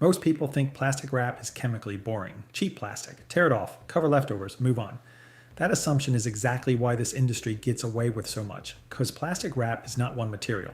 Most people think plastic wrap is chemically boring. Cheap plastic. Tear it off, cover leftovers, move on. That assumption is exactly why this industry gets away with so much, because plastic wrap is not one material.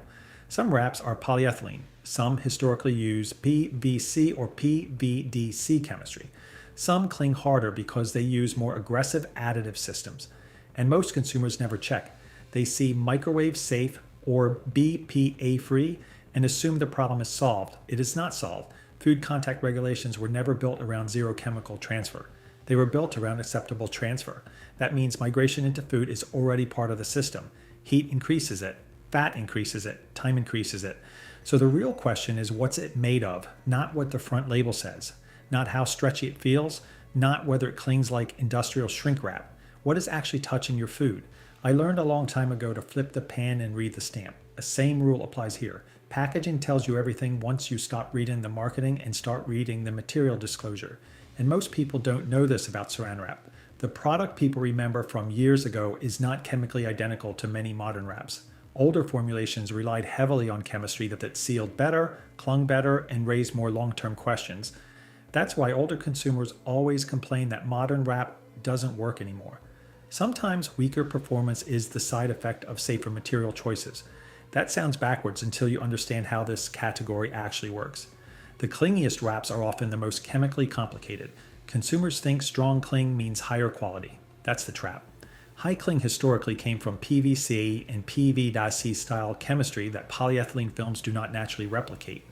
Some wraps are polyethylene. Some historically use PVC or PVDC chemistry. Some cling harder because they use more aggressive additive systems. And most consumers never check. They see microwave safe or BPA free and assume the problem is solved. It is not solved. Food contact regulations were never built around zero chemical transfer. They were built around acceptable transfer. That means migration into food is already part of the system. Heat increases it, fat increases it, time increases it. So the real question is what's it made of, not what the front label says, not how stretchy it feels, not whether it clings like industrial shrink wrap. What is actually touching your food? I learned a long time ago to flip the pan and read the stamp. The same rule applies here. Packaging tells you everything once you stop reading the marketing and start reading the material disclosure. And most people don't know this about saran wrap. The product people remember from years ago is not chemically identical to many modern wraps. Older formulations relied heavily on chemistry that sealed better, clung better, and raised more long-term questions. That's why older consumers always complain that modern wrap doesn't work anymore. Sometimes weaker performance is the side effect of safer material choices. That sounds backwards until you understand how this category actually works. The clingiest wraps are often the most chemically complicated. Consumers think strong cling means higher quality. That's the trap. High cling historically came from PVC and PVDC style chemistry that polyethylene films do not naturally replicate.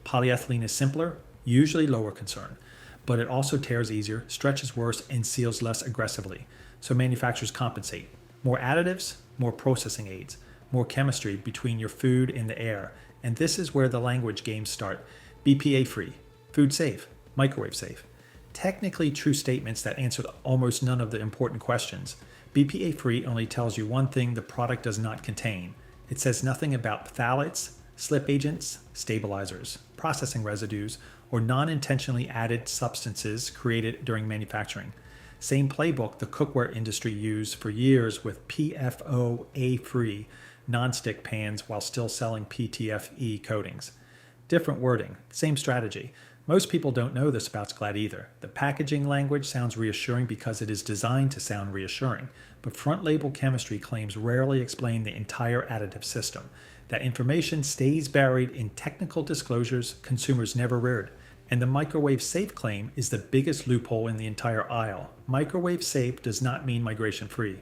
Polyethylene is simpler, usually lower concern, but it also tears easier, stretches worse, and seals less aggressively. So manufacturers compensate. More additives, more processing aids, more chemistry between your food and the air. And this is where the language games start. BPA free, food safe, microwave safe. Technically true statements that answer almost none of the important questions. BPA free only tells you one thing the product does not contain. It says nothing about phthalates, slip agents, stabilizers, processing residues, or non-intentionally added substances created during manufacturing. Same playbook the cookware industry used for years with PFOA-free non-stick pans while still selling PTFE coatings. Different wording, same strategy. Most people don't know this about Glad either. The packaging language sounds reassuring because it is designed to sound reassuring, but front label chemistry claims rarely explain the entire additive system. That information stays buried in technical disclosures consumers never read. And the microwave safe claim is the biggest loophole in the entire aisle. Microwave safe does not mean migration free.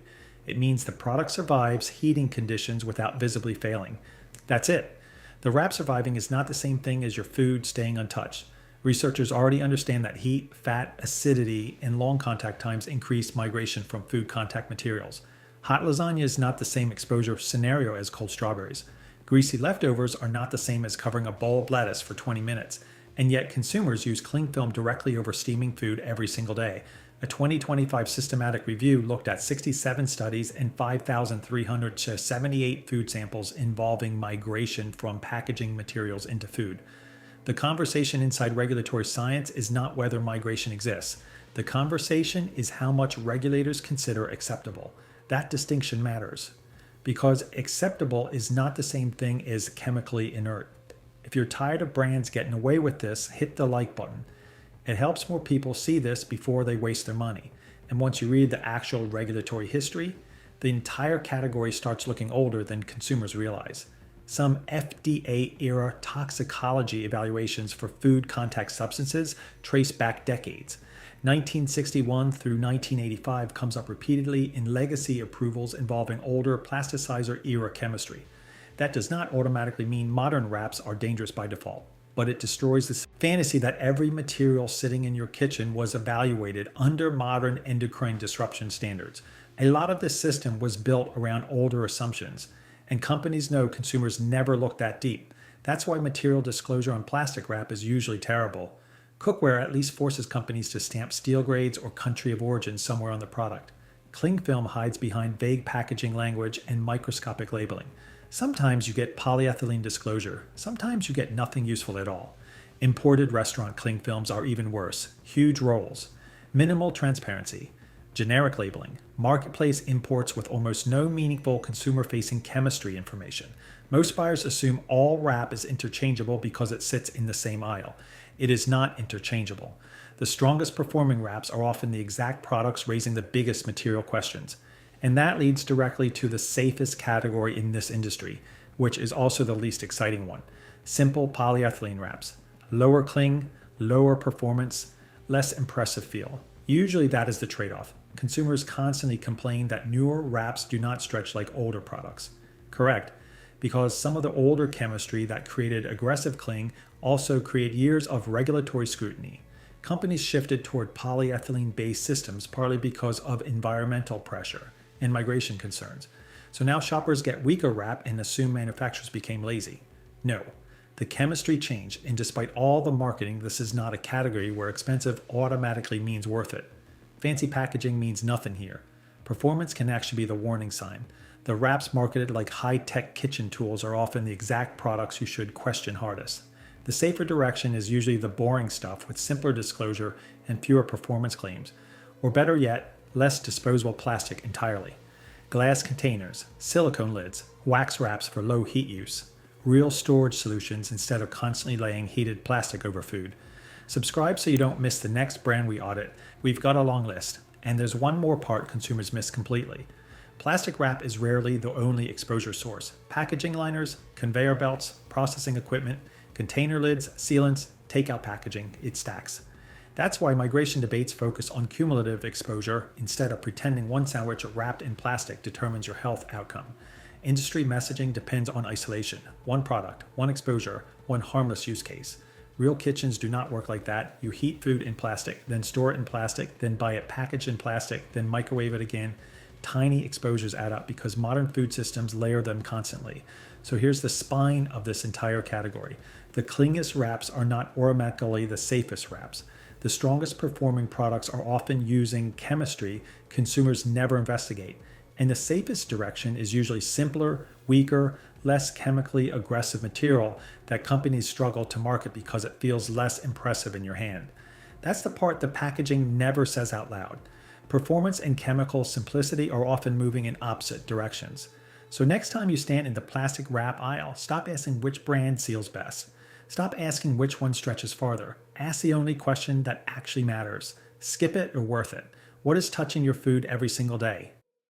It means the product survives heating conditions without visibly failing. That's it. The wrap surviving is not the same thing as your food staying untouched. Researchers already understand that heat, fat, acidity, and long contact times increase migration from food contact materials. Hot lasagna is not the same exposure scenario as cold strawberries. Greasy leftovers are not the same as covering a bowl of lettuce for 20 minutes. And yet consumers use cling film directly over steaming food every single day. A 2025 systematic review looked at 67 studies and 5,378 food samples involving migration from packaging materials into food. The conversation inside regulatory science is not whether migration exists. The conversation is how much regulators consider acceptable. That distinction matters, because acceptable is not the same thing as chemically inert. If you're tired of brands getting away with this, hit the like button. It helps more people see this before they waste their money. And once you read the actual regulatory history, the entire category starts looking older than consumers realize. Some FDA-era toxicology evaluations for food contact substances trace back decades. 1961 through 1985 comes up repeatedly in legacy approvals involving older plasticizer-era chemistry. That does not automatically mean modern wraps are dangerous by default, but it destroys this fantasy that every material sitting in your kitchen was evaluated under modern endocrine disruption standards. A lot of this system was built around older assumptions, and companies know consumers never look that deep. That's why material disclosure on plastic wrap is usually terrible. Cookware at least forces companies to stamp steel grades or country of origin somewhere on the product. Cling film hides behind vague packaging language and microscopic labeling. Sometimes you get polyethylene disclosure. Sometimes you get nothing useful at all. Imported restaurant cling films are even worse. Huge rolls. Minimal transparency. Generic labeling. Marketplace imports with almost no meaningful consumer-facing chemistry information. Most buyers assume all wrap is interchangeable because it sits in the same aisle. It is not interchangeable. The strongest performing wraps are often the exact products raising the biggest material questions. And that leads directly to the safest category in this industry, which is also the least exciting one. Simple polyethylene wraps. Lower cling, lower performance, less impressive feel. Usually that is the trade-off. Consumers constantly complain that newer wraps do not stretch like older products. Correct, because some of the older chemistry that created aggressive cling also create years of regulatory scrutiny. Companies shifted toward polyethylene-based systems partly because of environmental pressure and migration concerns. So now shoppers get weaker wrap and assume manufacturers became lazy. No, the chemistry changed, and despite all the marketing, this is not a category where expensive automatically means worth it. Fancy packaging means nothing here. Performance can actually be the warning sign. The wraps marketed like high-tech kitchen tools are often the exact products you should question hardest. The safer direction is usually the boring stuff with simpler disclosure and fewer performance claims, or better yet, less disposable plastic entirely. Glass containers, silicone lids, wax wraps for low heat use, real storage solutions instead of constantly laying heated plastic over food. Subscribe so you don't miss the next brand we audit. We've got a long list, and there's one more part consumers miss completely. Plastic wrap is rarely the only exposure source. Packaging liners, conveyor belts, processing equipment, container lids, sealants, takeout packaging, it stacks. That's why migration debates focus on cumulative exposure instead of pretending one sandwich wrapped in plastic determines your health outcome. Industry messaging depends on isolation. One product, one exposure, one harmless use case. Real kitchens do not work like that. You heat food in plastic, then store it in plastic, then buy it packaged in plastic, then microwave it again. Tiny exposures add up because modern food systems layer them constantly. So here's the spine of this entire category. The cleanest wraps are not automatically the safest wraps. The strongest performing products are often using chemistry consumers never investigate. And the safest direction is usually simpler, weaker, less chemically aggressive material that companies struggle to market because it feels less impressive in your hand. That's the part the packaging never says out loud. Performance and chemical simplicity are often moving in opposite directions. So next time you stand in the plastic wrap aisle, stop asking which brand seals best. Stop asking which one stretches farther. Ask the only question that actually matters. Skip it or worth it? What is touching your food every single day?